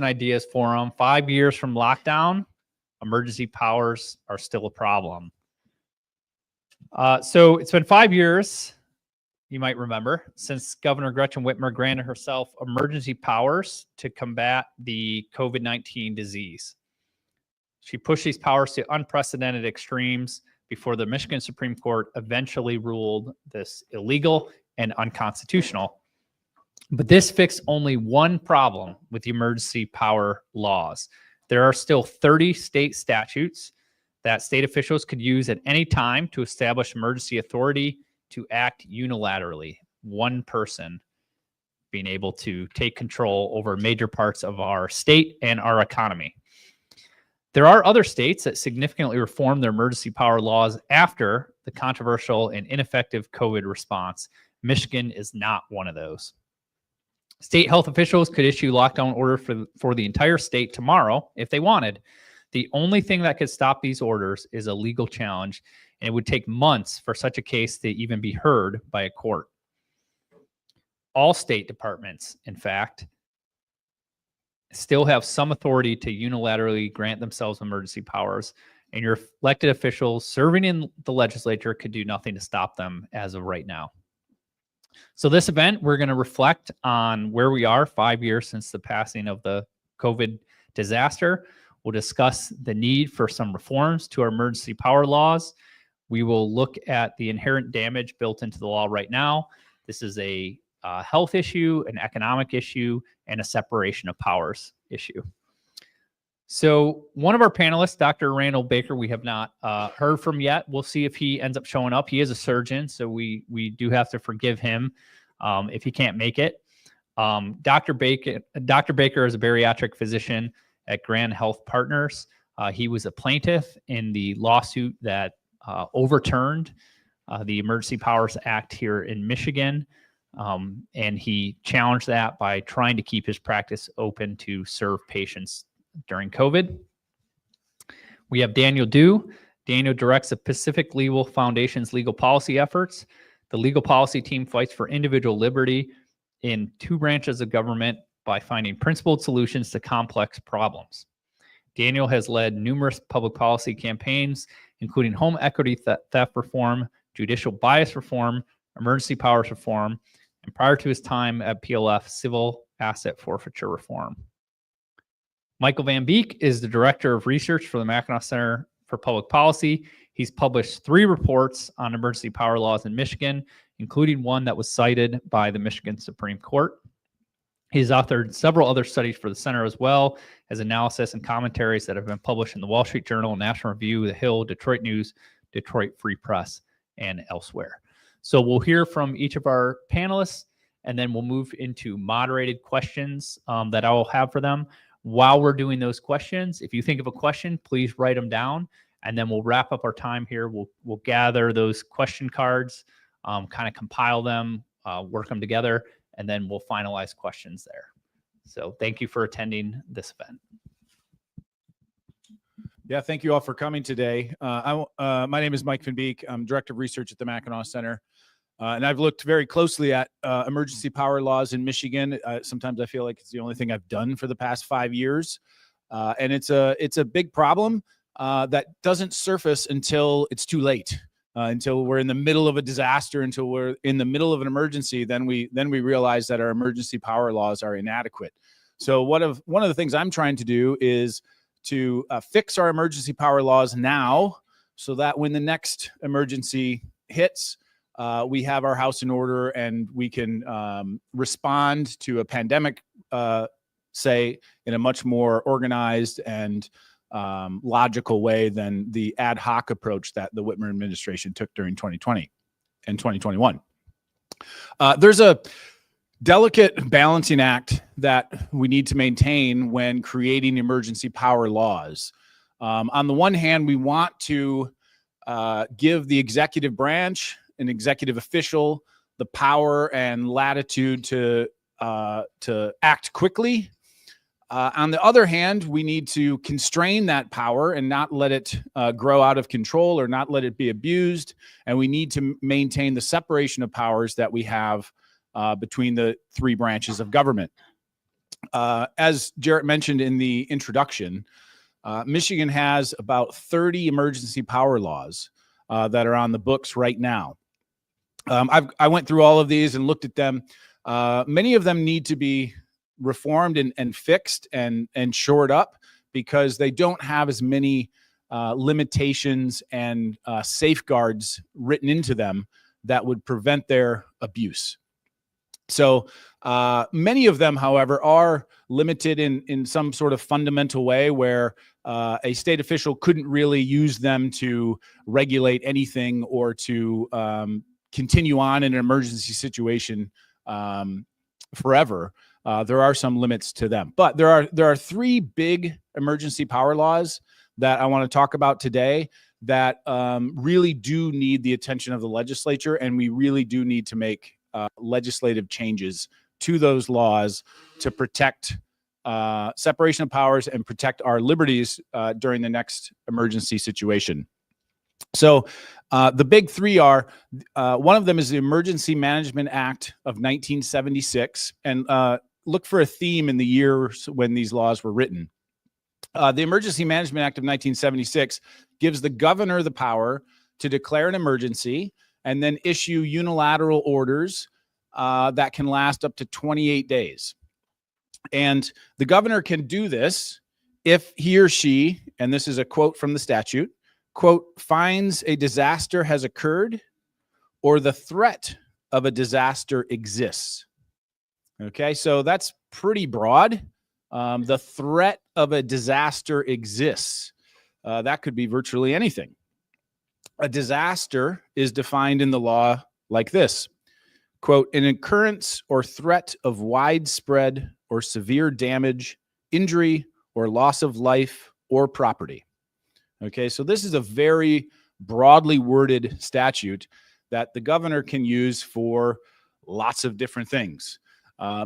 Ideas Forum. 5 years from lockdown, emergency powers are still a problem. So it's been 5 years, you might remember, since Governor Gretchen Whitmer granted herself emergency powers to combat the COVID-19 disease. She pushed these powers to unprecedented extremes before the Michigan Supreme Court eventually ruled this illegal and unconstitutional. But this fixed only one problem with the emergency power laws. There are still 30 state statutes that state officials could use at any time to establish emergency authority to act unilaterally. One person being able to take control over major parts of our state and our economy. There are other states that significantly reformed their emergency power laws after the controversial and ineffective COVID response. Michigan is not one of those. State health officials could issue lockdown orders for the entire state tomorrow if they wanted. The only thing that could stop these orders is a legal challenge, and it would take months for such a case to even be heard by a court. All state departments, in fact, still have some authority to unilaterally grant themselves emergency powers, and your elected officials serving in the legislature could do nothing to stop them as of right now. So this event, we're going to reflect on where we are 5 years since the passing of the COVID disaster. We'll discuss the need for some reforms to our emergency power laws. We will look at the inherent damage built into the law right now. This is a health issue, an economic issue, and a separation of powers issue. So one of our panelists, Dr. Randall Baker, we have not heard from yet. We'll see if he ends up showing up. He is a surgeon, so we do have to forgive him if he can't make it. Dr. Baker is a bariatric physician at Grand Health Partners. He was a plaintiff in the lawsuit that overturned the Emergency Powers Act here in Michigan. And he challenged that by trying to keep his practice open to serve patients during COVID. We have Daniel Dew. Daniel directs the Pacific Legal Foundation's legal policy efforts. The legal policy team fights for individual liberty in two branches of government by finding principled solutions to complex problems. Daniel has led numerous public policy campaigns, including home equity theft reform, judicial bias reform, emergency powers reform, and prior to his time at PLF, civil asset forfeiture reform. Michael Van Beek is the Director of Research for the Mackinac Center for Public Policy. He's published 3 reports on emergency power laws in Michigan, including one that was cited by the Michigan Supreme Court. He's authored several other studies for the center as well as analysis and commentaries that have been published in the Wall Street Journal, National Review, The Hill, Detroit News, Detroit Free Press, and elsewhere. So we'll hear from each of our panelists, and then we'll move into moderated questions that I will have for them. While we're doing those questions, if you think of a question, please write them down, and then we'll wrap up our time here. We'll gather those question cards, kind of compile them, work them together, and then we'll finalize questions there. So thank you for attending this event. Yeah, thank you all for coming today. My name is Mike Van Beek. I'm Director of Research at the Mackinac Center. And I've looked very closely at emergency power laws in Michigan. Sometimes I feel like it's the only thing I've done for the past 5 years. And it's a big problem that doesn't surface until it's too late, until we're in the middle of a disaster, until we're in the middle of an emergency. Then we realize that our emergency power laws are inadequate. So one of the things I'm trying to do is to fix our emergency power laws now so that when the next emergency hits, we have our house in order and we can respond to a pandemic, say, in a much more organized and logical way than the ad hoc approach that the Whitmer administration took during 2020 and 2021. There's a delicate balancing act that we need to maintain when creating emergency power laws. On the one hand, we want to give the executive branch, an executive official, the power and latitude to act quickly. On the other hand, we need to constrain that power and not let it grow out of control or not let it be abused. And we need to maintain the separation of powers that we have between the 3 branches of government. As Jarrett mentioned in the introduction, Michigan has about 30 emergency power laws that are on the books right now. I went through all of these and looked at them. Many of them need to be reformed and fixed and shored up because they don't have as many limitations and safeguards written into them that would prevent their abuse. So many of them, however, are limited in some sort of fundamental way where a state official couldn't really use them to regulate anything or to continue on in an emergency situation forever. There are some limits to them, but there are three big emergency power laws that I want to talk about today that really do need the attention of the legislature, and we really do need to make legislative changes to those laws to protect separation of powers and protect our liberties during the next emergency situation. So the big three are, one of them is the Emergency Management Act of 1976, and look for a theme in the years when these laws were written. The Emergency Management Act of 1976 gives the governor the power to declare an emergency and then issue unilateral orders that can last up to 28 days. And the governor can do this if he or she, and this is a quote from the statute, quote, finds a disaster has occurred or the threat of a disaster exists. Okay, so that's pretty broad. The threat of a disaster exists. That could be virtually anything. A disaster is defined in the law like this, quote, an occurrence or threat of widespread or severe damage, injury, or loss of life or property. Okay, so this is a very broadly worded statute that the governor can use for lots of different things.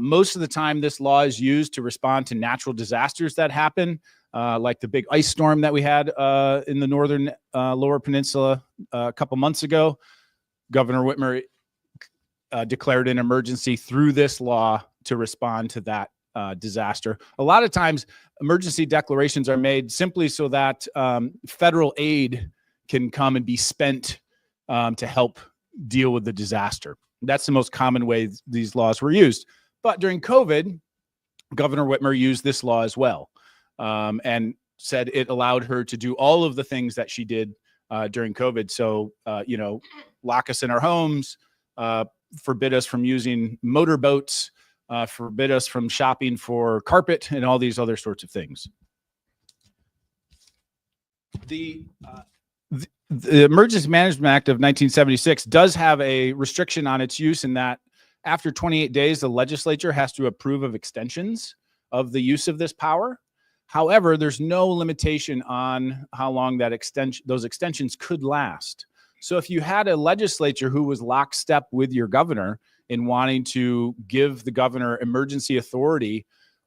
Most of the time, this law is used to respond to natural disasters that happen, like the big ice storm that we had in the northern Lower Peninsula a couple months ago. Governor Whitmer declared an emergency through this law to respond to that disaster. A lot of times, emergency declarations are made simply so that federal aid can come and be spent to help deal with the disaster. That's the most common way these laws were used. But during COVID, Governor Whitmer used this law as well, and said it allowed her to do all of the things that she did during COVID. So, lock us in our homes, forbid us from using motorboats, forbid us from shopping for carpet, and all these other sorts of things. The Emergency Management Act of 1976 does have a restriction on its use in that after 28 days, the legislature has to approve of extensions of the use of this power. However, there's no limitation on how long that those extensions could last. So if you had a legislature who was lockstep with your governor in wanting to give the governor emergency authority,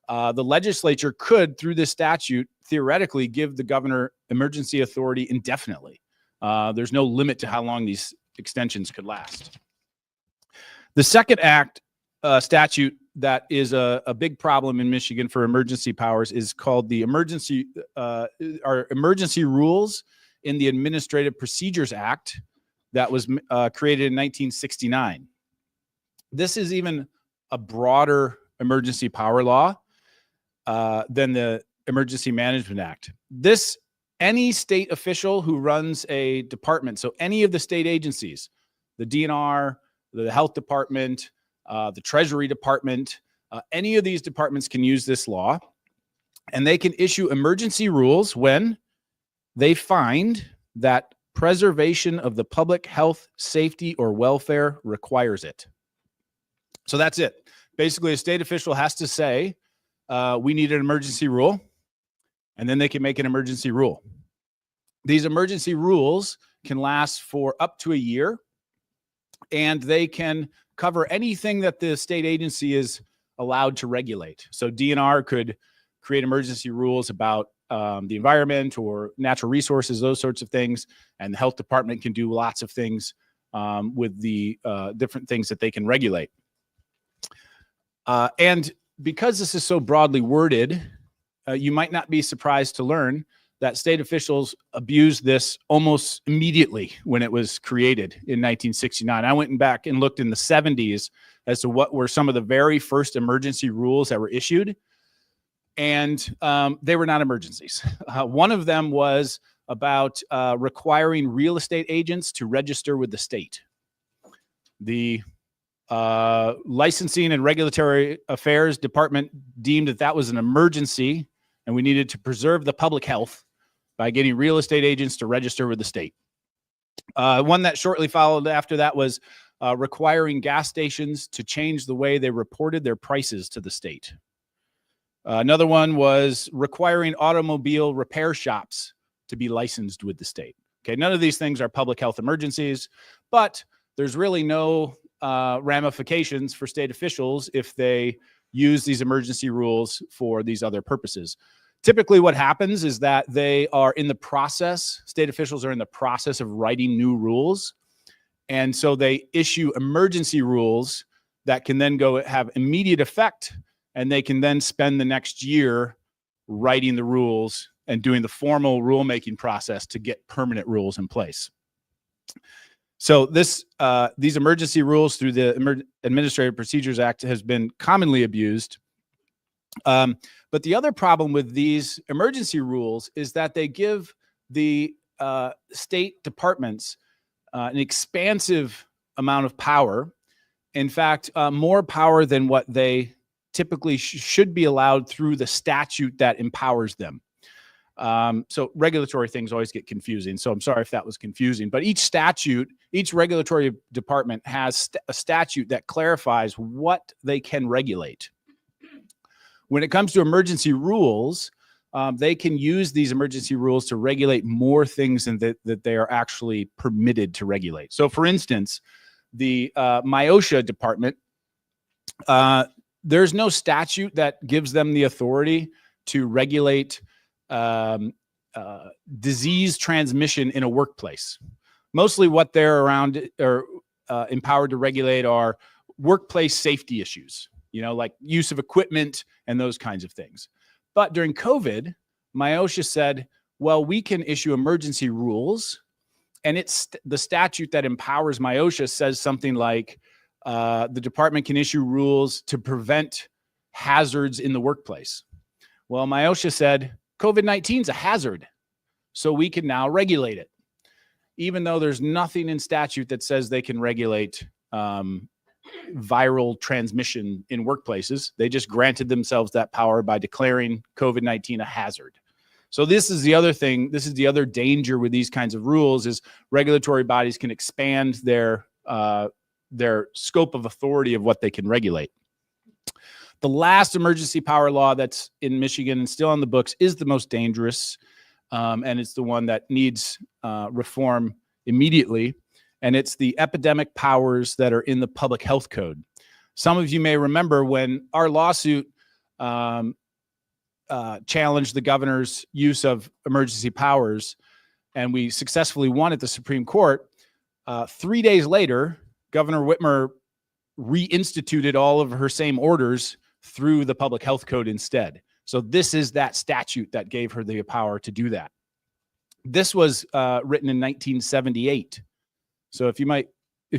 the legislature could, through this statute, theoretically give the governor emergency authority indefinitely. There's no limit to how long these extensions could last. The second statute that is a big problem in Michigan for emergency powers is called the emergency rules in the Administrative Procedures Act that was created in 1969. This is even a broader emergency power law than the Emergency Management Act. Any state official who runs a department, so any of the state agencies, the DNR, the Health Department, the Treasury Department, any of these departments can use this law, and they can issue emergency rules when they find that preservation of the public health, safety, or welfare requires it. So that's it. Basically, a state official has to say, we need an emergency rule, and then they can make an emergency rule. These emergency rules can last for up to a year, and they can cover anything that the state agency is allowed to regulate. So DNR could create emergency rules about the environment or natural resources, those sorts of things, and the health department can do lots of things with the different things that they can regulate. And because this is so broadly worded, you might not be surprised to learn that state officials abused this almost immediately when it was created in 1969. I went back and looked in the 70s as to what were some of the very first emergency rules that were issued, and they were not emergencies. One of them was about requiring real estate agents to register with the state. The Licensing and Regulatory Affairs Department deemed that that was an emergency, and we needed to preserve the public health by getting real estate agents to register with the state. One that shortly followed after that was requiring gas stations to change the way they reported their prices to the state. Another one was requiring automobile repair shops to be licensed with the state. Okay, none of these things are public health emergencies, but there's really no ramifications for state officials if they use these emergency rules for these other purposes. Typically what happens is that they are in the process, state officials are in the process of writing new rules. And so they issue emergency rules that can then go have immediate effect, and they can then spend the next year writing the rules and doing the formal rulemaking process to get permanent rules in place. So these emergency rules through the Administrative Procedures Act has been commonly abused. But the other problem with these emergency rules is that they give the state departments an expansive amount of power. In fact, more power than what they typically should be allowed through the statute that empowers them. So regulatory things always get confusing. So I'm sorry if that was confusing, but each statute, each regulatory department has a statute that clarifies what they can regulate. When it comes to emergency rules, they can use these emergency rules to regulate more things than that they are actually permitted to regulate. So for instance, the MIOSHA department, there's no statute that gives them the authority to regulate disease transmission in a workplace. Mostly what they're around or empowered to regulate are workplace safety issues, you know, like use of equipment and those kinds of things. But during COVID, MIOSHA said, well, we can issue emergency rules, and it's the statute that empowers MIOSHA says something like the department can issue rules to prevent hazards in the workplace. Well, MIOSHA said, COVID-19 is a hazard, so we can now regulate it, even though there's nothing in statute that says they can regulate viral transmission in workplaces. They just granted themselves that power by declaring COVID-19 a hazard. So this is the other thing. This is the other danger with these kinds of rules is regulatory bodies can expand their scope of authority of what they can regulate. The last emergency power law that's in Michigan and still on the books is the most dangerous, and it's the one that needs reform immediately, and it's the epidemic powers that are in the Public Health Code. Some of you may remember when our lawsuit challenged the governor's use of emergency powers, and we successfully won at the Supreme Court. 3 days later, Governor Whitmer reinstituted all of her same orders through the Public Health Code instead. So this is that statute that gave her the power to do that. This was written in 1978. So if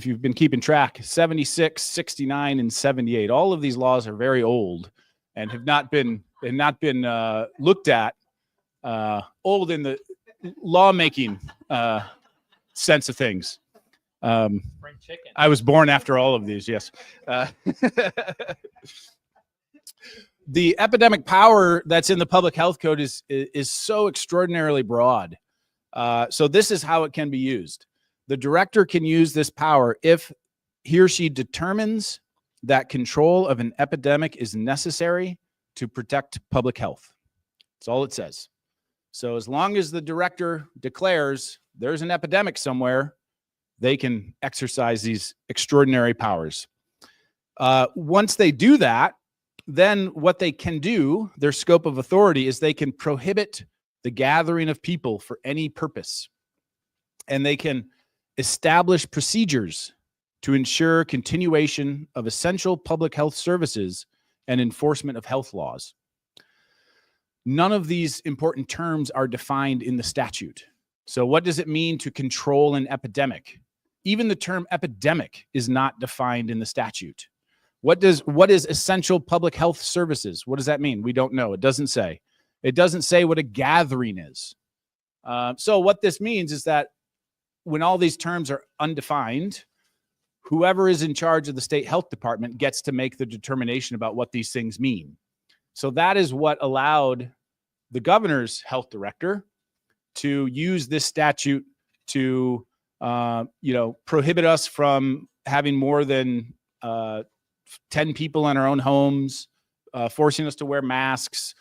you've been keeping track, 76, 69, and 78, all of these laws are very old and have not been looked at, old in the lawmaking sense of things. Spring chicken. I was born after all of these, yes. The epidemic power that's in the Public Health Code is so extraordinarily broad. So this is how it can be used. The director can use this power if he or she determines that control of an epidemic is necessary to protect public health. That's all it says. So as long as the director declares there's an epidemic somewhere, they can exercise these extraordinary powers. Once they do that, then what they can do, their scope of authority, is they can prohibit the gathering of people for any purpose. And they can establish procedures to ensure continuation of essential public health services and enforcement of health laws. None of these important terms are defined in the statute. So what does it mean to control an epidemic? Even the term epidemic is not defined in the statute. What is essential public health services? What does that mean? We don't know. It doesn't say. It doesn't say what a gathering is. So what this means is that when all these terms are undefined, whoever is in charge of the state health department gets to make the determination about what these things mean. So that is what allowed the governor's health director to use this statute to, prohibit us from having more than 10 people in our own homes, forcing us to wear masks,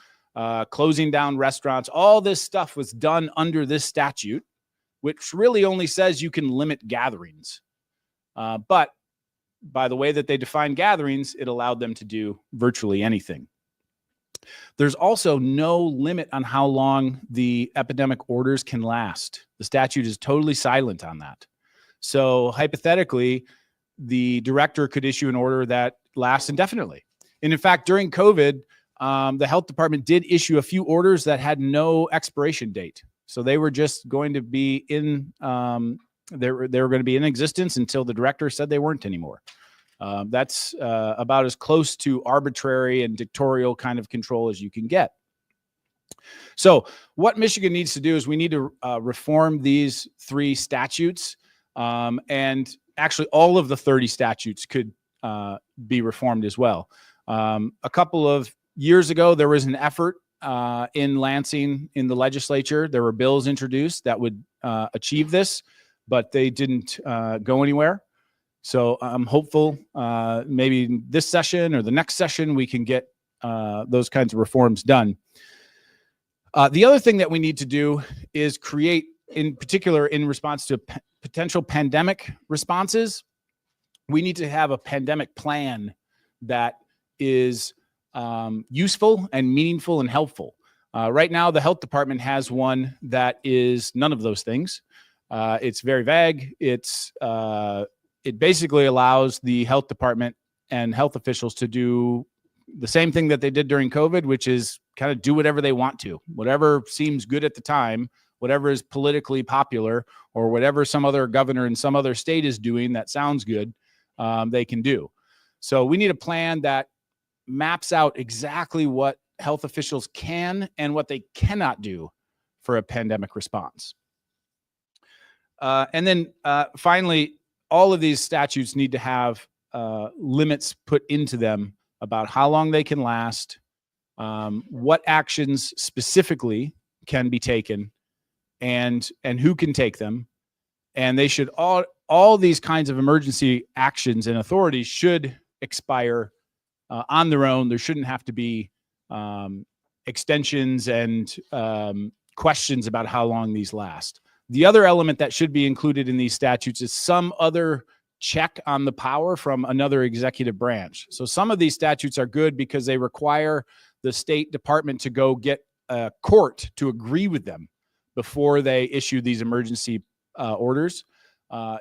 closing down restaurants. All this stuff was done under this statute, which really only says you can limit gatherings. But by the way that they define gatherings, it allowed them to do virtually anything. There's also no limit on how long the epidemic orders can last. The statute is totally silent on that. So hypothetically, the director could issue an order that lasts indefinitely. And in fact, during COVID, the health department did issue a few orders that had no expiration date. So they were just going to be in, they were going to be in existence until the director said they weren't anymore. That's about as close to arbitrary and dictatorial kind of control as you can get. So what Michigan needs to do is we need to reform these 3 statutes, and actually all of the 30 statutes could be reformed as well. A couple of years ago, there was an effort in Lansing in the legislature. There were bills introduced that would achieve this, but they didn't go anywhere. So I'm hopeful maybe this session or the next session we can get those kinds of reforms done. The other thing that we need to do is create, in particular in response to potential pandemic responses, we need to have a pandemic plan that is useful and meaningful and helpful. Right now, the health department has one that is none of those things. It's very vague. It basically allows the health department and health officials to do the same thing that they did during COVID, which is kind of do whatever they want to, whatever seems good at the time, whatever is politically popular, or whatever some other governor in some other state is doing that sounds good, they can do. So we need a plan that maps out exactly what health officials can and what they cannot do for a pandemic response. And then finally, all of these statutes need to have limits put into them about how long they can last, what actions specifically can be taken, and who can take them. And they should all these kinds of emergency actions and authorities should expire on their own. There shouldn't have to be extensions and questions about how long these last. The other element that should be included in these statutes is some other check on the power from another executive branch. So some of these statutes are good because they require the State Department to go get a court to agree with them before they issue these emergency orders.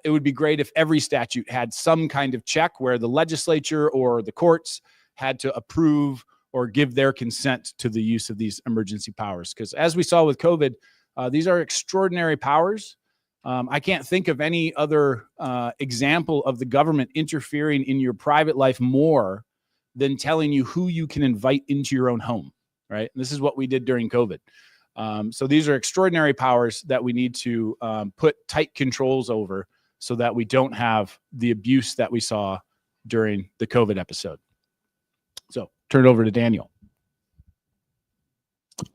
It would be great if every statute had some kind of check where the legislature or the courts had to approve or give their consent to the use of these emergency powers. Because as we saw with COVID, these are extraordinary powers. I can't think of any other example of the government interfering in your private life more than telling you who you can invite into your own home, right? And this is what we did during COVID. So these are extraordinary powers that we need to put tight controls over so that we don't have the abuse that we saw during the COVID episode. So turn it over to Daniel.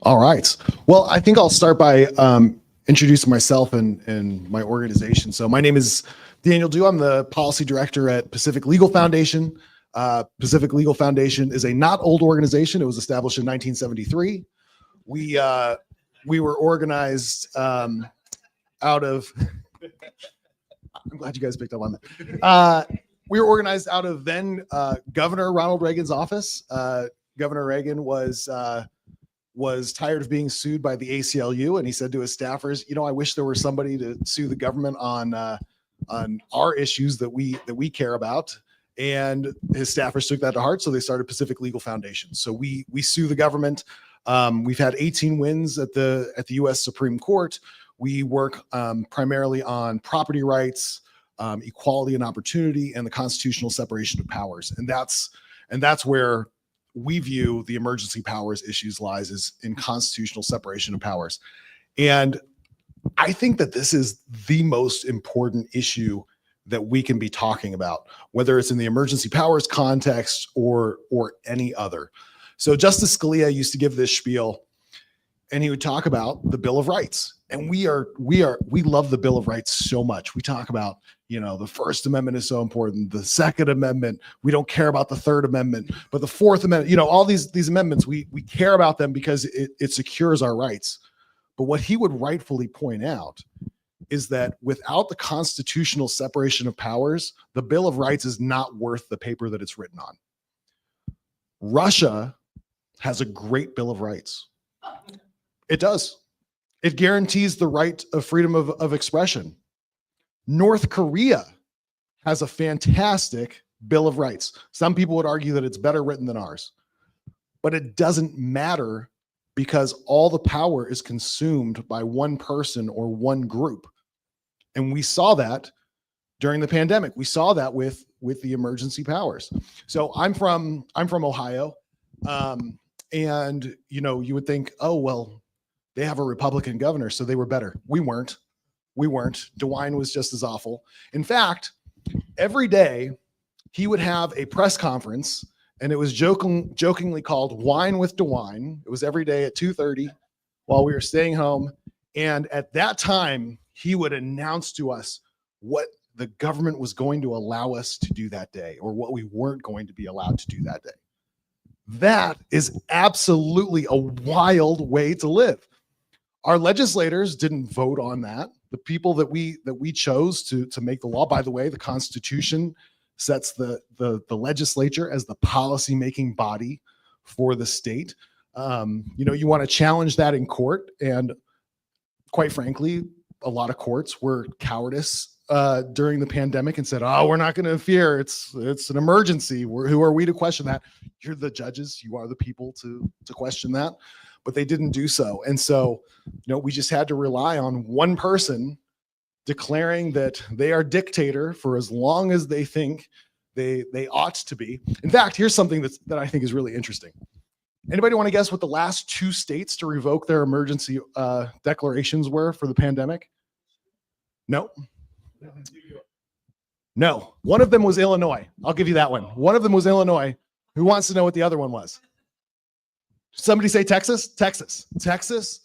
All right. Well, I think I'll start by introducing myself and my organization. So my name is Daniel Dew. I'm the policy director at Pacific Legal Foundation. Pacific Legal Foundation is a not old organization. It was established in 1973. We were organized out of, I'm glad you guys picked up on that. We were organized out of then Governor Ronald Reagan's office. Governor Reagan was tired of being sued by the ACLU, and he said to his staffers, "You know, I wish there were somebody to sue the government on our issues that we care about." and his staffers took that to heart. So they started Pacific Legal Foundation. So we sue the government. We've had 18 wins at the U.S. Supreme Court. We work primarily on property rights, equality and opportunity, and the constitutional separation of powers. And that's where we view the emergency powers issues lies, is in constitutional separation of powers. And I think that this is the most important issue that we can be talking about, whether it's in the emergency powers context or any other. So Justice Scalia used to give this spiel, and he would talk about the Bill of Rights. And we love the Bill of Rights so much. We talk about, the First Amendment is so important, the Second Amendment, we don't care about the Third Amendment, but the Fourth Amendment, all these amendments, we care about them because it secures our rights. But what he would rightfully point out is that without the constitutional separation of powers, the Bill of Rights is not worth the paper that it's written on. Russia has a great Bill of Rights. It does. It guarantees the right of freedom of expression. North Korea has a fantastic Bill of Rights. Some people would argue that it's better written than ours, but it doesn't matter because all the power is consumed by one person or one group. And we saw that during the pandemic. We saw that with the emergency powers. So I'm from Ohio. And you would think, oh, well, they have a Republican governor, so they were better. We weren't. DeWine was just as awful. In fact, every day he would have a press conference, and it was jokingly called Wine with DeWine. It was every day at 2:30 while we were staying home. And at that time, he would announce to us what the government was going to allow us to do that day, or what we weren't going to be allowed to do that day. That is absolutely a wild way to live. Our legislators didn't vote on that. The people that we chose to make the law, by the way, the Constitution sets the legislature as the policy-making body for the state. You want to challenge that in court, and quite frankly, a lot of courts were cowardice during the pandemic and said, "Oh, we're not going to interfere. It's an emergency. Who are we to question that? You're the judges. You are the people to question that." But they didn't do so, and so we just had to rely on one person declaring that they are dictator for as long as they think they ought to be. In fact, here's something that I think is really interesting. Anybody want to guess what the last two states to revoke their emergency declarations were for the pandemic? No. No. One of them was Illinois. I'll give you that one. One of them was Illinois. Who wants to know what the other one was? Somebody say Texas? Texas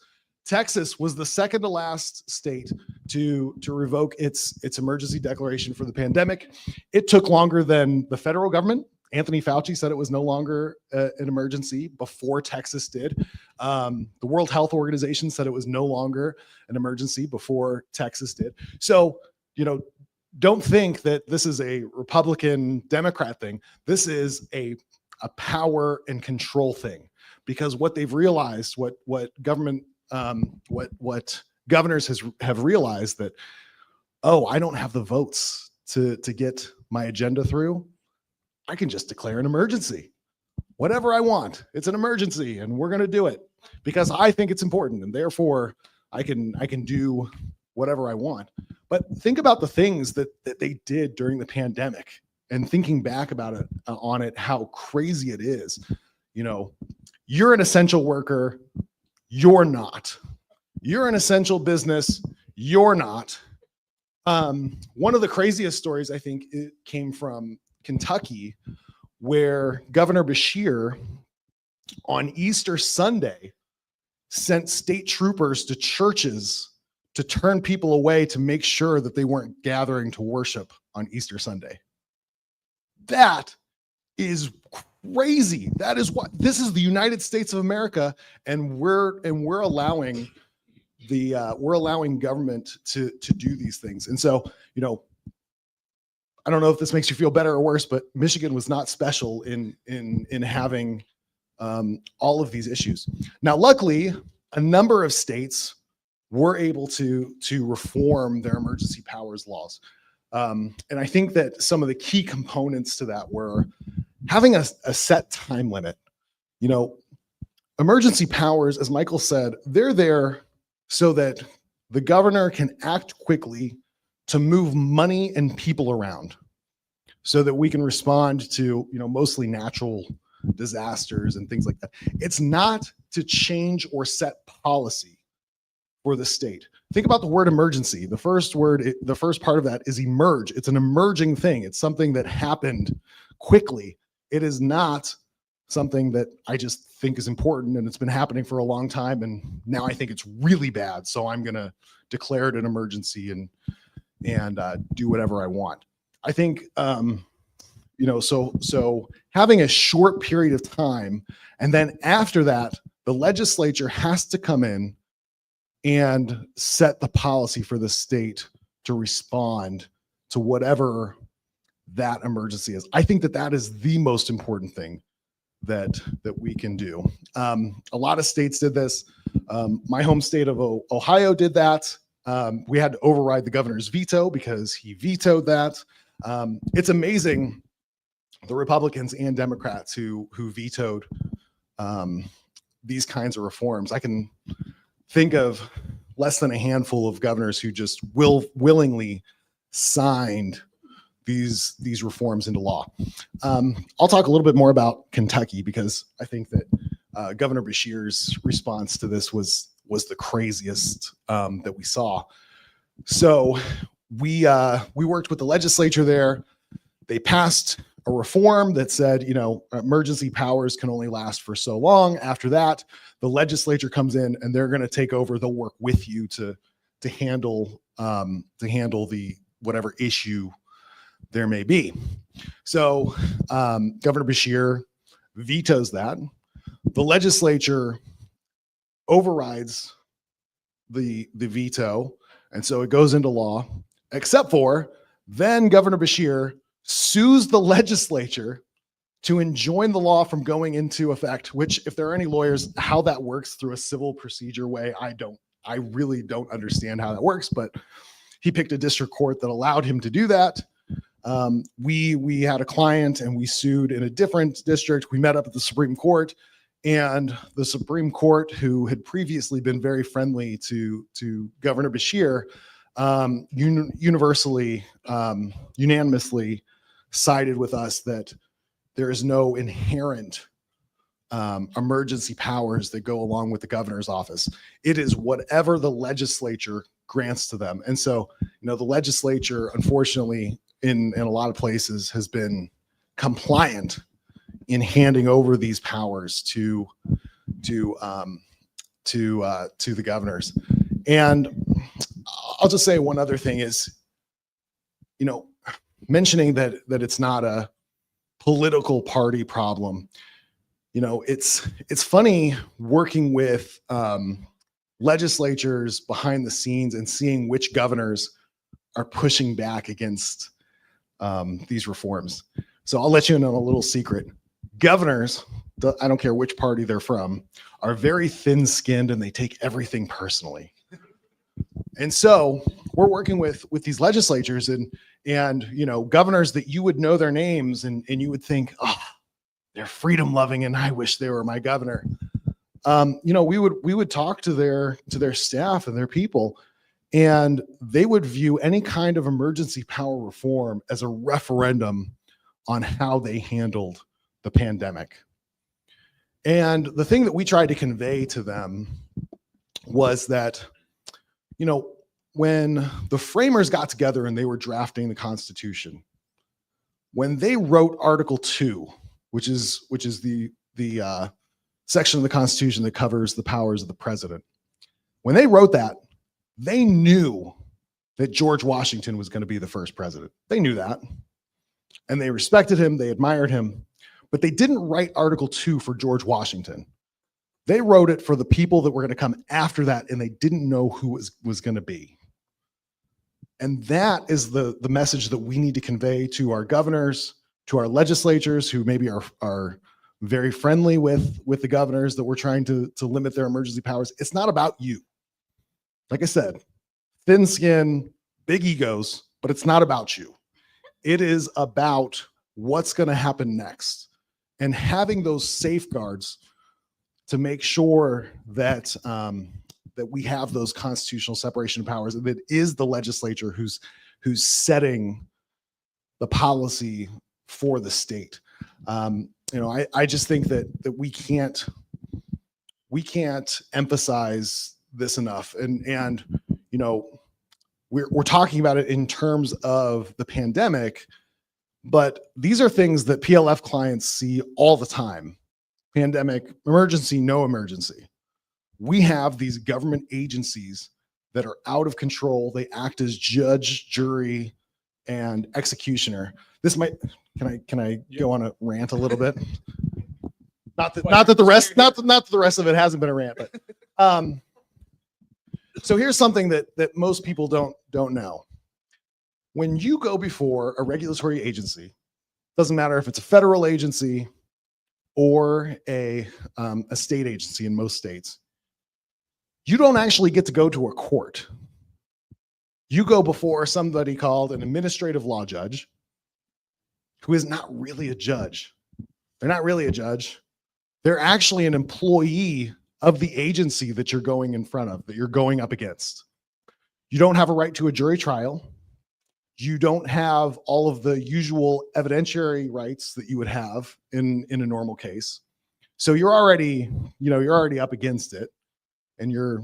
was the second to last state to revoke its emergency declaration for the pandemic. It took longer than the federal government. Anthony Fauci said it was no longer an emergency before Texas did. The World Health Organization said it was no longer an emergency before Texas did. So, don't think that this is a Republican Democrat thing. This is a power and control thing, because what they've realized, what governors have realized, that, oh, I don't have the votes to get my agenda through. I can just declare an emergency. Whatever I want, it's an emergency, and we're going to do it because I think it's important, and therefore I can do whatever I want. But think about the things that they did during the pandemic, and thinking back about it on it, how crazy it is. You're an essential worker. You're not. You're an essential business. You're not. One of the craziest stories, I think, it came from Kentucky, where Governor Beshear on Easter Sunday sent state troopers to churches to turn people away to make sure that they weren't gathering to worship on Easter Sunday. That is crazy. That is what this is, the United States of America, and we're allowing government to do these things. And so, I don't know if this makes you feel better or worse, but Michigan was not special in having all of these issues. Now, luckily, a number of states were able to reform their emergency powers laws. And I think that some of the key components to that were having a set time limit. You know, emergency powers, as Michael said, they're there so that the governor can act quickly to move money and people around so that we can respond to, mostly natural disasters and things like that. It's not to change or set policy for the state. Think about the word emergency. The first part of that is emerge. It's an emerging thing. It's something that happened quickly. It is not something that I just think is important, and it's been happening for a long time, and now I think it's really bad, so I'm going to declare it an emergency and do whatever I want. I think so having a short period of time, and then after that, the legislature has to come in and set the policy for the state to respond to whatever that emergency is. I think that is the most important thing that we can do. A lot of states did this. My home state of Ohio did that. We had to override the governor's veto because he vetoed that. It's amazing, the Republicans and Democrats who vetoed these kinds of reforms. I can think of less than a handful of governors who just willingly signed these reforms into law. I'll talk a little bit more about Kentucky because I think that Governor Beshear's response to this was the craziest that we saw. So we worked with the legislature there. They passed a reform that said, emergency powers can only last for so long. After that, the legislature comes in and they're going to take over. They'll work with you to handle the whatever issue there may be. So Governor Beshear vetoes that. The legislature overrides the veto, and so it goes into law, except for then Governor Beshear sues the legislature to enjoin the law from going into effect, which, if there are any lawyers, how that works through a civil procedure way, I really don't understand how that works, but he picked a district court that allowed him to do that. We had a client and we sued in a different district. We met up at the Supreme Court, and the Supreme Court, who had previously been very friendly to Governor Beshear, unanimously sided with us that there is no inherent emergency powers that go along with the governor's office. It is whatever the legislature grants to them. And so, the legislature, unfortunately, in a lot of places has been compliant in handing over these powers to the governors. And I'll just say one other thing is, mentioning that it's not a political party problem. It's funny working with legislatures behind the scenes and seeing which governors are pushing back against these reforms. So I'll let you in on a little secret. Governors, I don't care which party they're from, are very thin-skinned and they take everything personally. And so we're working with these legislatures and governors that you would know their names and you would think, oh, they're freedom loving and I wish they were my governor. We would talk to their staff and their people, and they would view any kind of emergency power reform as a referendum on how they handled the pandemic. And the thing that we tried to convey to them was that, when the framers got together and they were drafting the Constitution, when they wrote Article 2, which is the section of the Constitution that covers the powers of the president, when they wrote that, they knew that George Washington was going to be the first president. They knew that. And they respected him, they admired him, but they didn't write Article 2 for George Washington. They wrote it for the people that were going to come after that, and they didn't know who it was going to be. And that is the message that we need to convey to our governors, to our legislatures who maybe are very friendly with the governors that we're trying to limit their emergency powers. It's not about you. Like I said, thin skin, big egos, but it's not about you. It is about what's going to happen next, and having those safeguards to make sure that that we have those constitutional separation of powers. That is the legislature who's setting the policy for the state. I just think that we can't emphasize this enough. And we're talking about it in terms of the pandemic, but these are things that PLF clients see all the time. Pandemic, emergency, no emergency. We have these government agencies that are out of control. They act as judge, jury, and executioner. This might, can I go on a rant a little bit? Not that the rest of it hasn't been a rant, but so here's something that most people don't know. When you go before a regulatory agency, doesn't matter if it's a federal agency or a state agency in most states, you don't actually get to go to a court. You go before somebody called an administrative law judge, who is not really a judge. They're not really a judge. They're actually an employee of the agency that you're going in front of, that you're going up against. You don't have a right to a jury trial. You don't have all of the usual evidentiary rights that you would have in a normal case. So you're already up against it. And your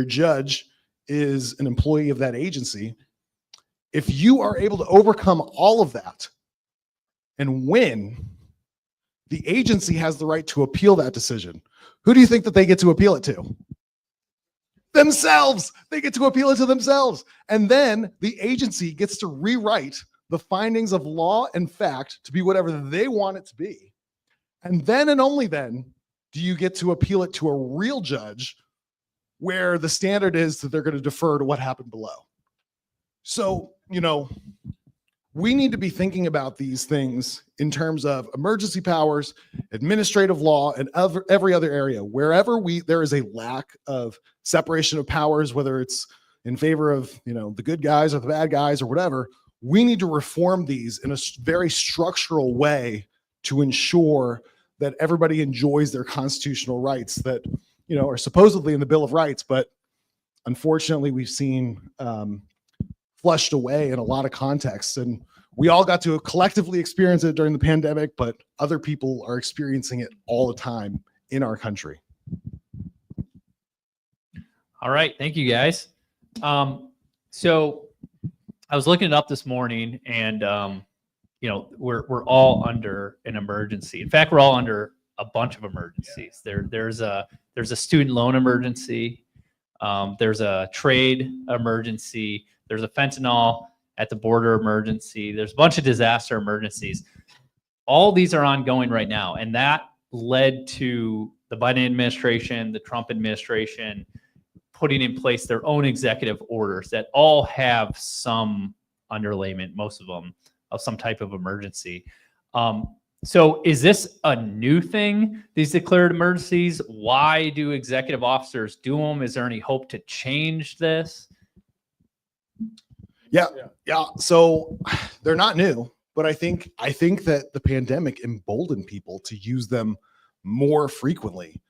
judge is an employee of that agency. If you are able to overcome all of that and win, the agency has the right to appeal that decision. Who do you think that they get to appeal it to? Themselves. They get to appeal it to themselves. And then the agency gets to rewrite the findings of law and fact to be whatever they want it to be. And then and only then do you get to appeal it to a real judge, where the standard is that they're going to defer to what happened below. So, we need to be thinking about these things in terms of emergency powers, administrative law, and every other area. Wherever there is a lack of separation of powers, whether it's in favor of, the good guys or the bad guys or whatever, we need to reform these in a very structural way to ensure that everybody enjoys their constitutional rights that, are supposedly in the Bill of Rights, but unfortunately we've seen flushed away in a lot of contexts. And we all got to collectively experience it during the pandemic, but other people are experiencing it all the time in our country. All right. Thank you, guys. So I was looking it up this morning, and we're all under an emergency. In fact, we're all under a bunch of emergencies. There's a student loan emergency. There's a trade emergency. There's a fentanyl at the border emergency. There's a bunch of disaster emergencies. All these are ongoing right now. And that led to the Biden administration, the Trump administration, putting in place their own executive orders that all have some underlayment, most of them, of some type of emergency. So is this a new thing, these declared emergencies? Why do executive officers do them? Is there any hope to change this? Yeah. So they're not new, but I think that the pandemic emboldened people to use them more frequently.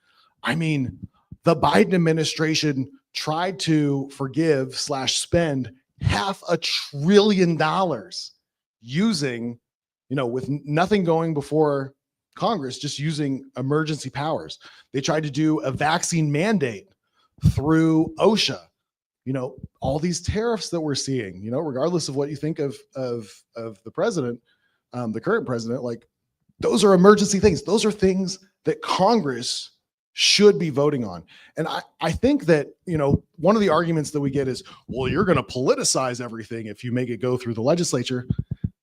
I mean, the Biden administration tried to forgive/spend $500 billion using, with nothing going before Congress, just using emergency powers. They tried to do a vaccine mandate through OSHA. All these tariffs that we're seeing, regardless of what you think of the president, the current president, like, those are emergency things. Those are things that Congress should be voting on. And I think that, one of the arguments that we get is, well, you're going to politicize everything if you make it go through the legislature.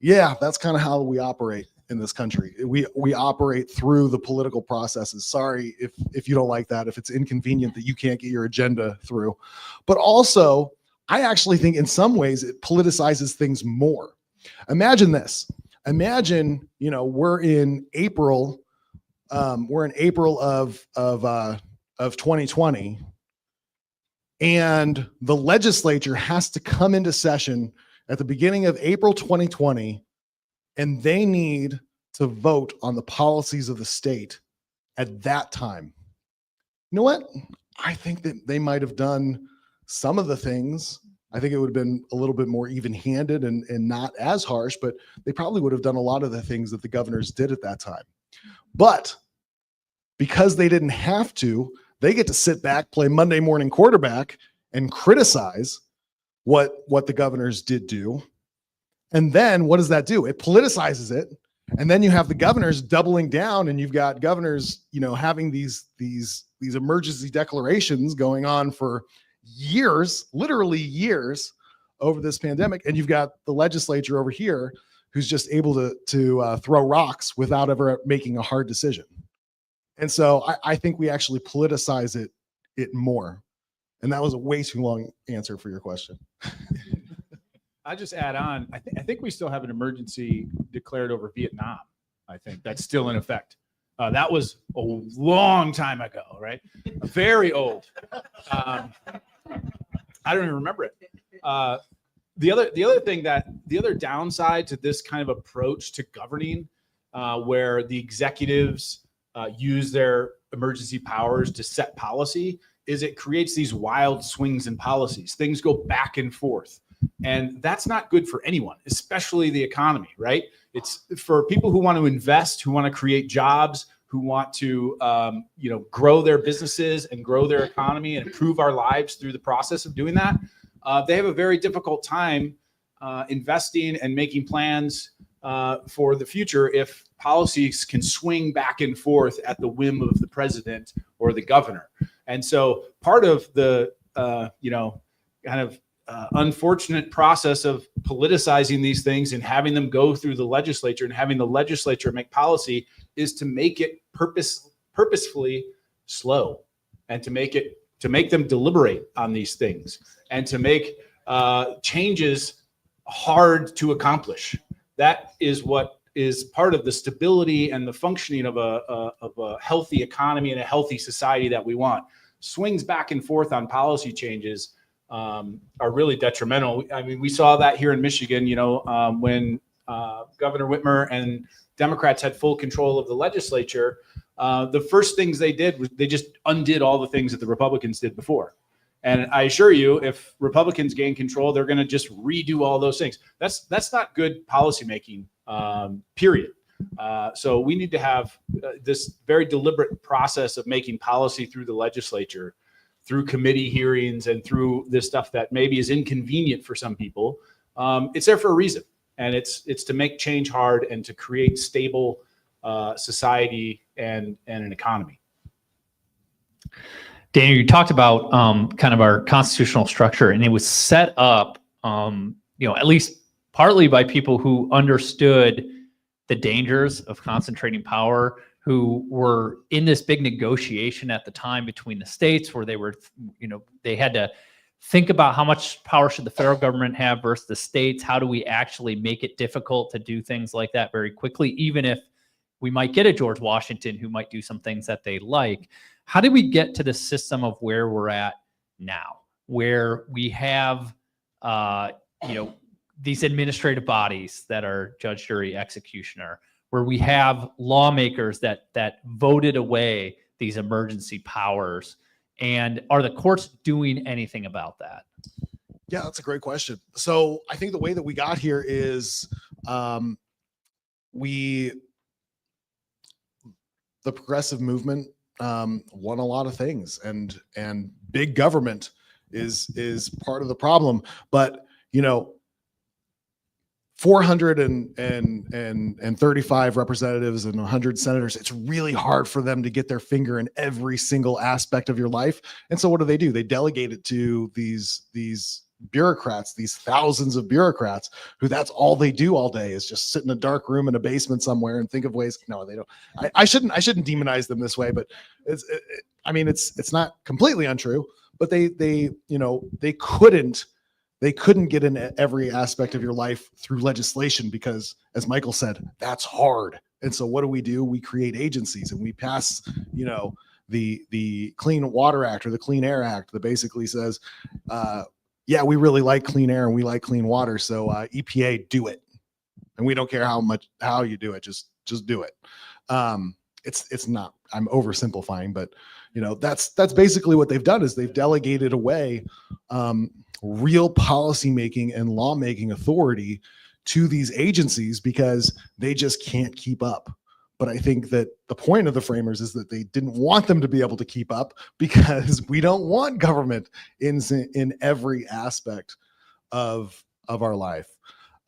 Yeah, that's kind of how we operate in this country. We operate through the political processes. Sorry if you don't like that, if it's inconvenient that you can't get your agenda through. But also, I actually think in some ways it politicizes things more. Imagine this. Imagine, we're in April. We're in April of 2020, and the legislature has to come into session at the beginning of April 2020, and they need to vote on the policies of the state at that time. You know what? I think that they might have done some of the things. I think it would have been a little bit more even-handed and not as harsh, but they probably would have done a lot of the things that the governors did at that time. But because they didn't have to, they get to sit back, play Monday morning quarterback, and criticize what the governors did do. And then what does that do? It politicizes it. And then you have the governors doubling down, and you've got governors, having these emergency declarations going on for years, literally years, over this pandemic. And you've got the legislature over here who's just able to throw rocks without ever making a hard decision. And so I think we actually politicize it more. And that was a way too long answer for your question. I just add on. I think we still have an emergency declared over Vietnam. I think that's still in effect. That was a long time ago, right? Very old. I don't even remember it. The other downside to this kind of approach to governing, where the executives use their emergency powers to set policy, is it creates these wild swings in policies. Things go back and forth. And that's not good for anyone, especially the economy, right? It's for people who want to invest, who want to create jobs, who want to, grow their businesses and grow their economy and improve our lives through the process of doing that. They have a very difficult time investing and making plans for the future if policies can swing back and forth at the whim of the president or the governor. And so part of the, unfortunate process of politicizing these things and having them go through the legislature and having the legislature make policy is to make it purposefully slow, and to make them deliberate on these things, and to make changes hard to accomplish. That is what is part of the stability and the functioning of a healthy economy and a healthy society that we want. Swings back and forth on policy changes are really detrimental. I mean, we saw that here in Michigan, when Governor Whitmer and Democrats had full control of the legislature. The first things they did was they just undid all the things that the Republicans did before. And I assure you, if Republicans gain control, they're going to just redo all those things. That's not good policymaking, period. So we need to have this very deliberate process of making policy through the legislature, through committee hearings, and through this stuff that maybe is inconvenient for some people. It's there for a reason, and it's to make change hard and to create stable society and an economy. Daniel, you talked about kind of our constitutional structure, and it was set up, at least partly by people who understood the dangers of concentrating power, who were in this big negotiation at the time between the states, where they were, they had to think about how much power should the federal government have versus the states. How do we actually make it difficult to do things like that very quickly, even if we might get a George Washington who might do some things that they like? How did we get to the system of where we're at now, where we have, these administrative bodies that are judge, jury, executioner, where we have lawmakers that voted away these emergency powers? And are the courts doing anything about that? Yeah, that's a great question. So I think the way that we got here is the progressive movement won a lot of things, and big government is part of the problem. But 435 representatives and 100 senators, it's really hard for them to get their finger in every single aspect of your life. And so what do? They delegate it to these bureaucrats, these thousands of bureaucrats who that's all they do all day is just sit in a dark room in a basement somewhere and think of ways. No, they don't. I shouldn't demonize them this way, but it's not completely untrue, but they couldn't get in every aspect of your life through legislation because, as Michael said, that's hard. And so what do? We create agencies, and we pass, the Clean Water Act or the Clean Air Act that basically says, yeah, we really like clean air and we like clean water. So EPA, do it. And we don't care how you do it. Just do it. It's not, I'm oversimplifying, but that's basically what they've done is they've delegated away real policymaking and lawmaking authority to these agencies because they just can't keep up. But I think that the point of the framers is that they didn't want them to be able to keep up because we don't want government in every aspect of our life.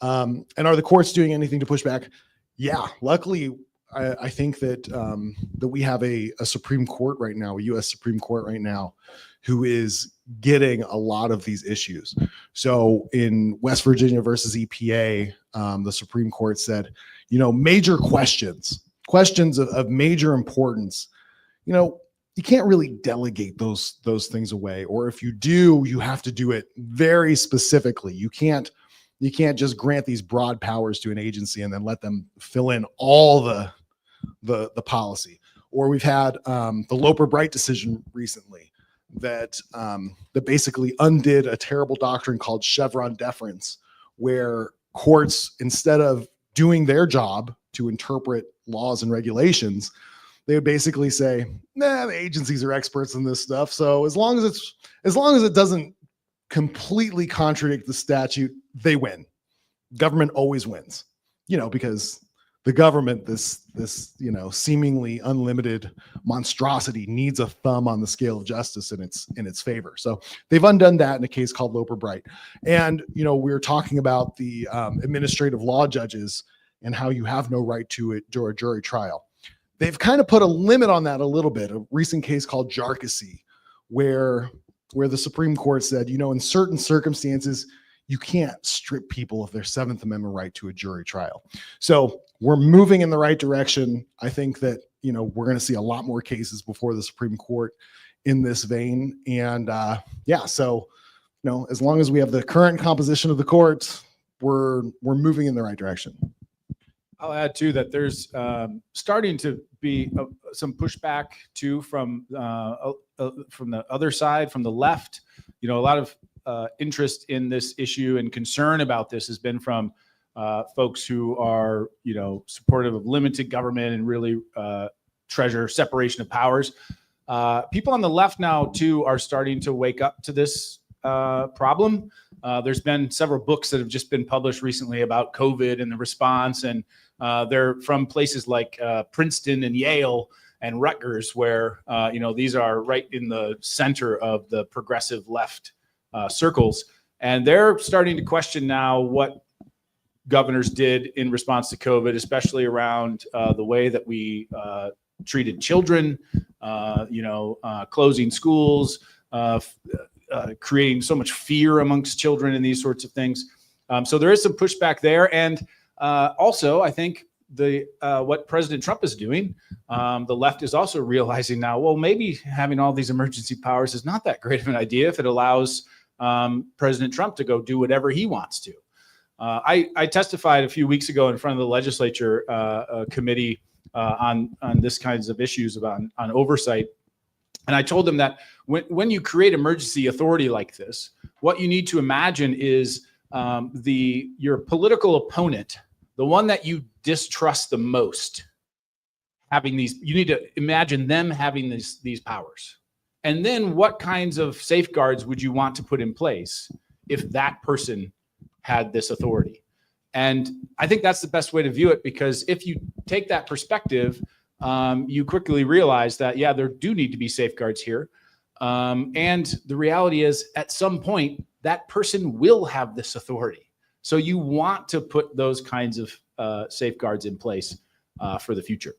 And are the courts doing anything to push back? Yeah, luckily, I think that that we have a Supreme Court right now, a U.S. Supreme Court right now, who is getting a lot of these issues. So in West Virginia versus EPA, the Supreme Court said, major questions of major importance, you can't really delegate those things away, or if you do, you have to do it very specifically. You can't just grant these broad powers to an agency and then let them fill in all the policy. Or we've had the Loper Bright decision recently that basically undid a terrible doctrine called Chevron deference, where courts, instead of doing their job to interpret laws and regulations, they would basically say, the agencies are experts in this stuff. So as long as it doesn't completely contradict the statute, they win. Government always wins, because the government, this seemingly unlimited monstrosity, needs a thumb on the scale of justice in its favor. So they've undone that in a case called Loper Bright. And we were talking about the administrative law judges and how you have no right to a jury trial. They've kind of put a limit on that a little bit. A recent case called Jarkissi, where the Supreme Court said, in certain circumstances, you can't strip people of their Seventh Amendment right to a jury trial. So we're moving in the right direction. I think that, we're going to see a lot more cases before the Supreme Court in this vein. And so, as long as we have the current composition of the court, we're moving in the right direction. I'll add too that there's starting to be some pushback too from the other side, from the left. A lot of interest in this issue and concern about this has been from folks who are, supportive of limited government and really treasure separation of powers. People on the left now too are starting to wake up to this problem. There's been several books that have just been published recently about COVID and the response, and they're from places like Princeton and Yale and Rutgers, where these are right in the center of the progressive left circles, and they're starting to question now what governors did in response to COVID, especially around the way that we treated children, closing schools, creating so much fear amongst children and these sorts of things. So there is some pushback there. And also, I think what President Trump is doing, the left is also realizing now, well, maybe having all these emergency powers is not that great of an idea if it allows President Trump to go do whatever he wants to. I testified a few weeks ago in front of the legislature committee on this kinds of issues on oversight. And I told them that when you create emergency authority like this, what you need to imagine is your political opponent, the one that you distrust the most, having these. You need to imagine them having these powers. And then what kinds of safeguards would you want to put in place if that person had this authority? And I think that's the best way to view it, because if you take that perspective, you quickly realize that, yeah, there do need to be safeguards here. And the reality is, at some point, that person will have this authority. So you want to put those kinds of safeguards in place for the future.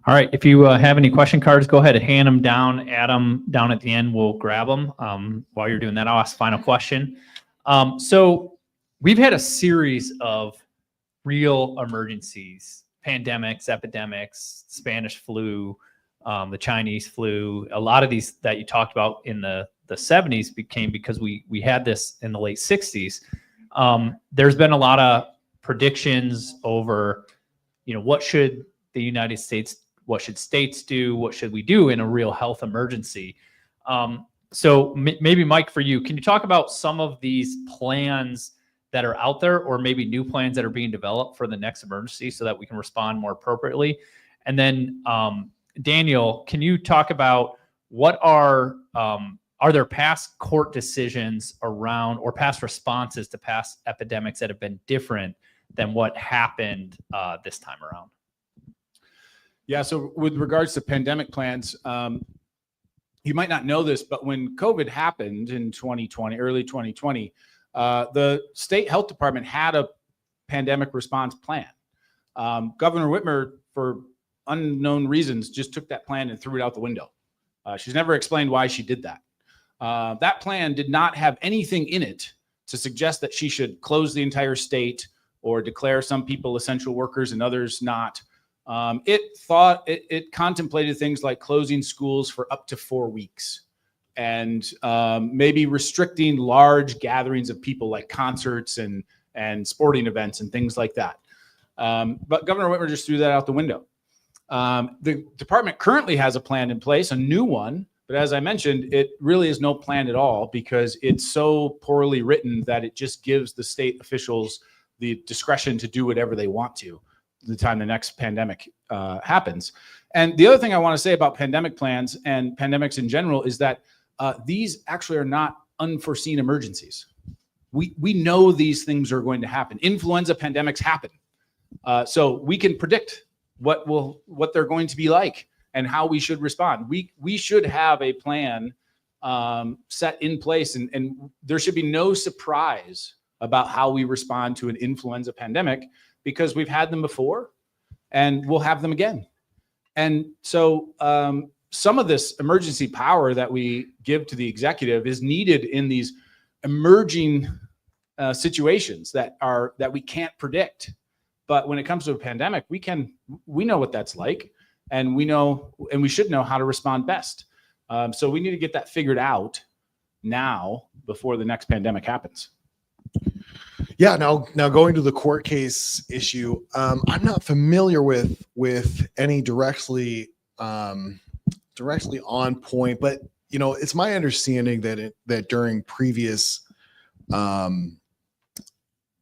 All right. If you have any question cards, go ahead and hand them down. Adam down at the end will grab them. While you're doing that, I'll ask the final question. So we've had a series of real emergencies, pandemics, epidemics, Spanish flu, the Chinese flu. A lot of these that you talked about in the 70s became because we had this in the late 60s. There's been a lot of predictions over, what should the United States, what should states do? What should we do in a real health emergency? So maybe Mike, for you, can you talk about some of these plans that are out there, or maybe new plans that are being developed for the next emergency so that we can respond more appropriately? And then Daniel, can you talk about what are there past court decisions around or past responses to past epidemics that have been different than what happened this time around? Yeah, so with regards to pandemic plans, you might not know this, but when COVID happened in 2020, early 2020, the state health department had a pandemic response plan. Governor Whitmer, for unknown reasons, just took that plan and threw it out the window. She's never explained why she did that. That plan did not have anything in it to suggest that she should close the entire state or declare some people essential workers and others not. It contemplated things like closing schools for up to 4 weeks and maybe restricting large gatherings of people like concerts and sporting events and things like that. But Governor Whitmer just threw that out the window. The department currently has a plan in place, a new one, but as I mentioned, it really is no plan at all because it's so poorly written that it just gives the state officials the discretion to do whatever they want to the time the next pandemic happens. And the other thing I want to say about pandemic plans and pandemics in general is that these actually are not unforeseen emergencies. We know these things are going to happen. Influenza pandemics happen. So we can predict what they're going to be like and how we should respond. We should have a plan set in place, and there should be no surprise about how we respond to an influenza pandemic because we've had them before and we'll have them again. And so some of this emergency power that we give to the executive is needed in these emerging situations that we can't predict. But when it comes to a pandemic, we know what that's like, and we should know how to respond best. So we need to get that figured out now before the next pandemic happens. Yeah. Now going to the court case issue, I'm not familiar with any directly on point, but it's my understanding that during previous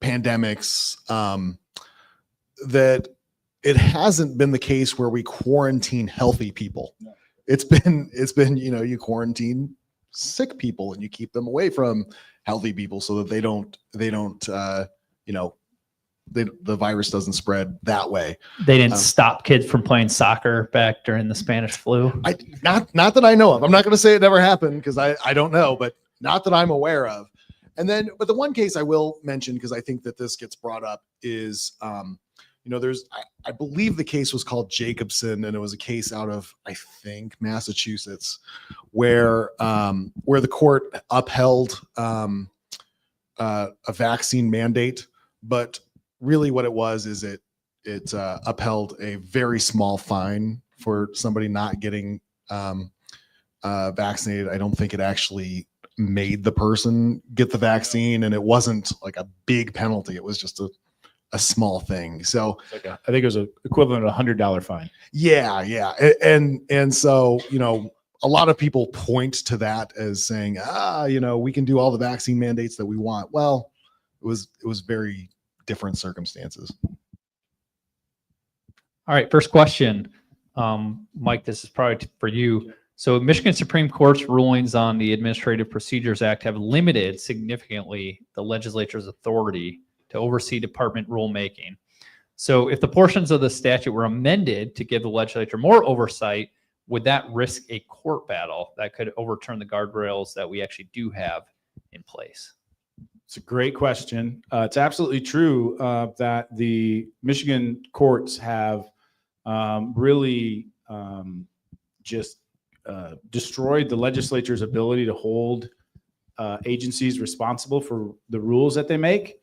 pandemics, that it hasn't been the case where we quarantine healthy people. No. It's been you quarantine sick people and you keep them away from healthy people so that the virus doesn't spread that way. They didn't stop kids from playing soccer back during the Spanish flu. Not that I know of. I'm not going to say it never happened because I don't know, but not that I'm aware of. And then, but the one case I will mention, because I think that this gets brought up, is I believe the case was called Jacobson, and it was a case out of, I think, Massachusetts, where the court upheld a vaccine mandate, but really what it was is it upheld a very small fine for somebody not getting vaccinated. I don't think it actually made the person get the vaccine, and it wasn't like a big penalty. It was just a small thing. So I think it was equivalent of $100 fine. Yeah. And so, a lot of people point to that as saying, we can do all the vaccine mandates that we want. Well, it was very different circumstances. All right. First question, Mike, this is probably for you. So Michigan Supreme Court's rulings on the Administrative Procedures Act have limited significantly the legislature's authority to oversee department rulemaking. So if the portions of the statute were amended to give the legislature more oversight, would that risk a court battle that could overturn the guardrails that we actually do have in place? It's a great question. It's absolutely true that the Michigan courts have really just destroyed the legislature's ability to hold agencies responsible for the rules that they make.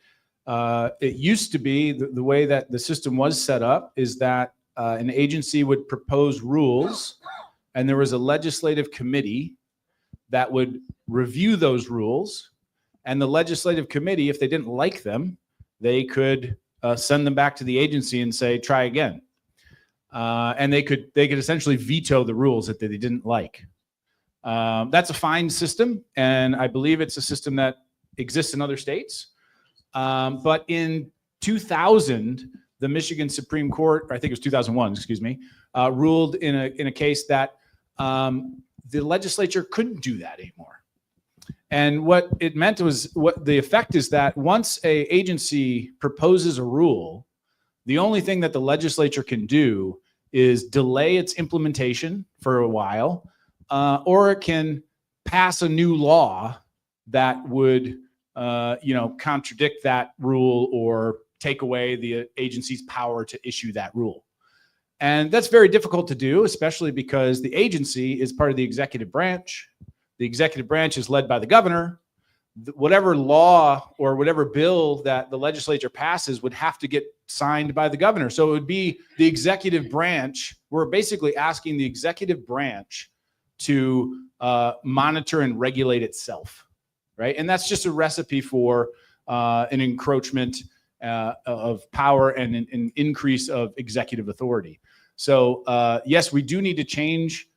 It used to be the way that the system was set up is that an agency would propose rules, and there was a legislative committee that would review those rules. And the legislative committee, if they didn't like them, they could send them back to the agency and say, try again. And they could essentially veto the rules that they didn't like. That's a fine system, and I believe it's a system that exists in other states. But in 2000, the Michigan Supreme Court, or I think it was 2001, excuse me, ruled in a case that the legislature couldn't do that anymore. And what it meant was, what the effect is that once a agency proposes a rule, the only thing that the legislature can do is delay its implementation for a while, or it can pass a new law that would, contradict that rule or take away the agency's power to issue that rule. And that's very difficult to do, especially because the agency is part of the executive branch. The executive branch is led by the governor. Whatever law or whatever bill that the legislature passes would have to get signed by the governor. So it would be the executive branch. We're basically asking the executive branch to monitor and regulate itself, right? And that's just a recipe for an encroachment of power and an increase of executive authority. So yes, we do need to change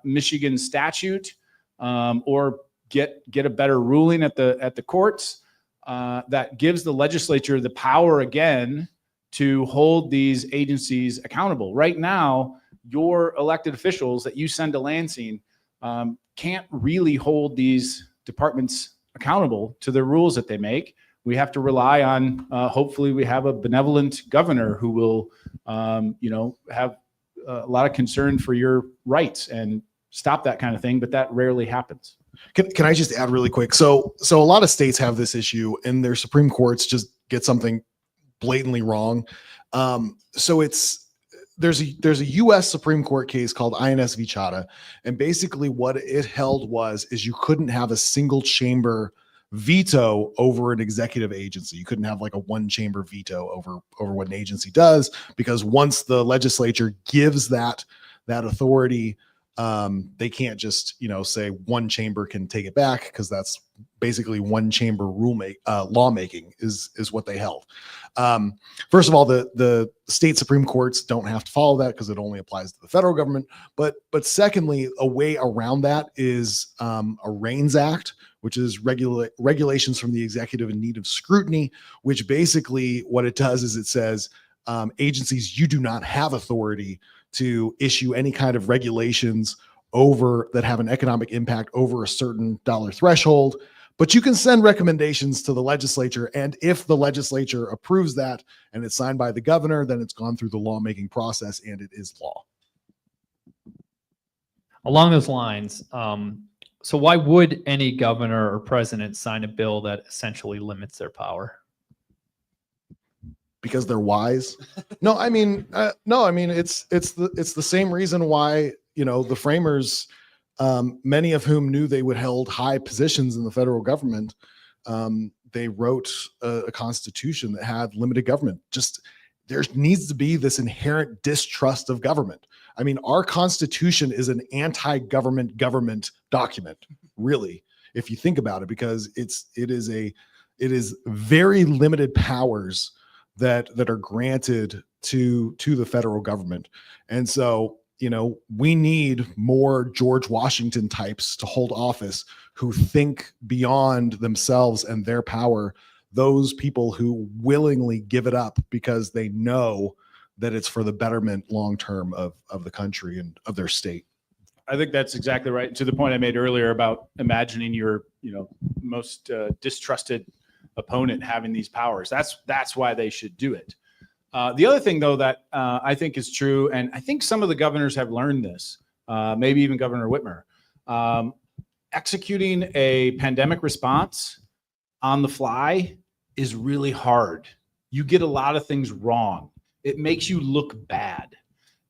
Michigan statute or get a better ruling at the courts that gives the legislature the power again to hold these agencies accountable. Right now, your elected officials that you send to Lansing can't really hold these departments accountable to the rules that they make. We have to rely on, hopefully we have a benevolent governor who will, have a lot of concern for your rights and stop that kind of thing, but that rarely happens. Can I just add really quick? So a lot of states have this issue and their Supreme Courts just get something blatantly wrong. So there's a U.S. Supreme Court case called INS v. Chadha, and basically what it held is you couldn't have a single chamber veto over an executive agency. You couldn't have like a one chamber veto over what an agency does, because once the legislature gives that authority, they can't just say one chamber can take it back, because that's basically one chamber lawmaking is what they held. First of all, the state Supreme Courts don't have to follow that because it only applies to the federal government. But secondly, a way around that is a REINS Act, which is regulations from the executive in need of scrutiny, which basically what it does is it says, agencies, you do not have authority to issue any kind of regulations that have an economic impact over a certain dollar threshold, but you can send recommendations to the legislature. And if the legislature approves that and it's signed by the governor, then it's gone through the lawmaking process and it is law. Along those lines, so why would any governor or president sign a bill that essentially limits their power? Because they're wise? No, I mean, it's the same reason why, the framers, many of whom knew they would hold high positions in the federal government, they wrote a constitution that had limited government. Just there needs to be this inherent distrust of government. I mean, our Constitution is an anti-government document, really, if you think about it, because it is very limited powers that are granted to the federal government. And so, we need more George Washington types to hold office who think beyond themselves and their power, those people who willingly give it up because they know that it's for the betterment long-term of the country and of their state. I think that's exactly right. To the point I made earlier about imagining your, most distrusted opponent having these powers. That's why they should do it. The other thing, though, that I think is true, and I think some of the governors have learned this, maybe even Governor Whitmer, executing a pandemic response on the fly is really hard. You get a lot of things wrong. It makes you look bad.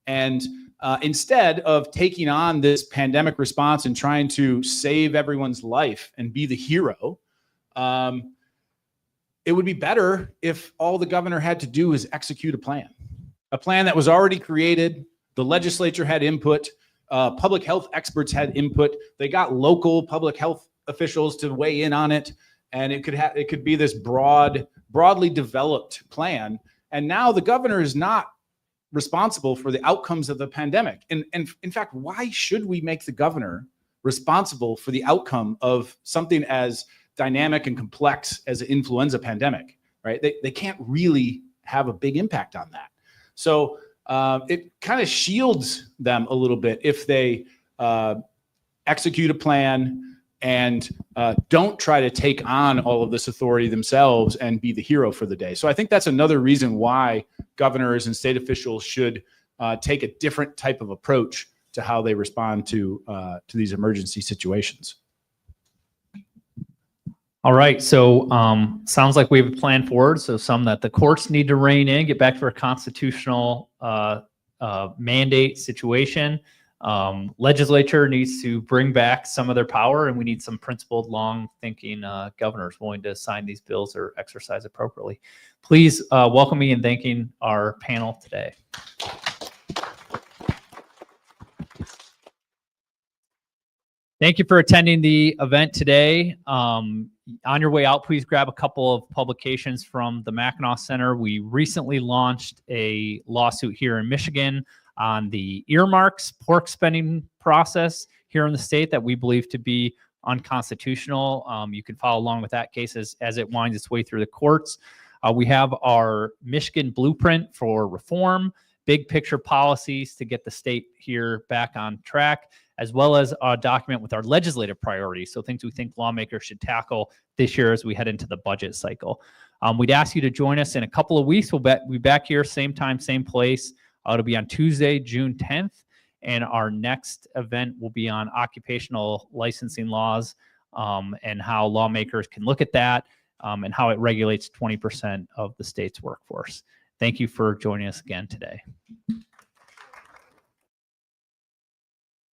And instead of taking on this pandemic response and trying to save everyone's life and be the hero, it would be better if all the governor had to do is execute a plan that was already created. The legislature had input, public health experts had input. They got local public health officials to weigh in on it, and it could be this broadly developed plan. And now the governor is not responsible for the outcomes of the pandemic. And in fact, why should we make the governor responsible for the outcome of something as dynamic and complex as an influenza pandemic, right? They can't really have a big impact on that. So it kind of shields them a little bit if they execute a plan and don't try to take on all of this authority themselves and be the hero for the day. So I think that's another reason why governors and state officials should take a different type of approach to how they respond to these emergency situations. All right, so sounds like we have a plan forward. So some that the courts need to rein in, get back to our constitutional mandate situation. Legislature needs to bring back some of their power, and we need some principled, long-thinking governors willing to sign these bills or exercise appropriately. Please welcome me in thanking our panel today. Thank you for attending the event today. On your way out, please grab a couple of publications from the Mackinac Center. We recently launched a lawsuit here in Michigan on the earmarks pork spending process here in the state that we believe to be unconstitutional. You can follow along with that case as it winds its way through the courts. We have our Michigan blueprint for reform, big picture policies to get the state here back on track, as well as a document with our legislative priorities. So things we think lawmakers should tackle this year as we head into the budget cycle. We'd ask you to join us in a couple of weeks. We'll be back here, same time, same place. It'll be on Tuesday, June 10th. And our next event will be on occupational licensing laws and how lawmakers can look at that and how it regulates 20% of the state's workforce. Thank you for joining us again today.